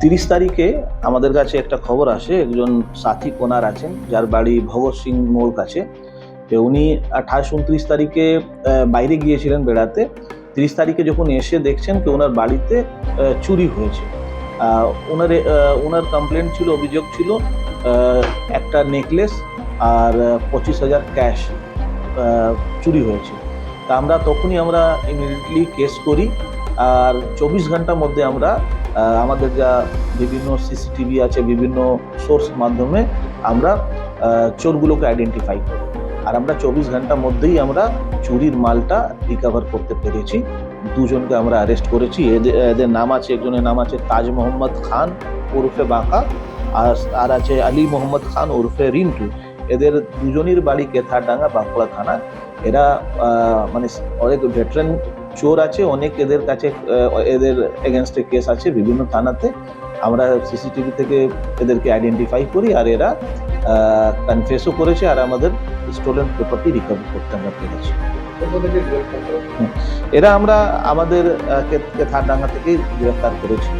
30 তারিখে আমাদের কাছে একটা খবর আসে, একজন সাথী কোনার আছেন যার বাড়ি ভগৎ সিং মোড় কাছে। তো উনি 28-29 তারিখে বাইরে গিয়েছিলেন বেড়াতে। 30 তারিখে যখন এসে দেখছেন কি ওনার বাড়িতে চুরি হয়েছে। ওনার কমপ্লেন্ট ছিল, অভিযোগ ছিল একটা নেকলেস আর 25,000 ক্যাশ চুরি হয়েছে। তা তখনই আমরা ইমিডিয়েটলি কেস করি, আর 24 ঘন্টার মধ্যে আমরা আমাদের যা বিভিন্ন সিসিটিভি আছে, বিভিন্ন সোর্স মাধ্যমে আমরা চোরগুলোকে আইডেন্টিফাই করি, আর আমরা 24 ঘন্টার মধ্যেই আমরা চুরির মালটা রিকভার করতে পেরেছি। দুজনকে আমরা অ্যারেস্ট করেছি। এদের নাম আছে, একজনের নাম আছে তাজ মোহাম্মদ খান ওরফে বাঁকা, আর আছে আলী মোহাম্মদ খান ওরফে রিন্টু। এদের দুজনের বাড়ি কেথারডাঙ্গা, বাঁকুড়া থানা। এরা মানে অনেক ভেটারেন চোর আছে, অনেক এদের কাছে এদের এগেনস্টে কেস আছে বিভিন্ন থানাতে। আমরা সিসিটিভি থেকে এদেরকে আইডেন্টিফাই করি, আর এরা কনফেসও করেছে, আর আমাদের স্টোলেন প্রপার্টি রিকভার করতে আমরা পেরেছি। এরা আমরা আমাদের কেথারডাঙ্গা থেকেই গ্রেফতার করেছি।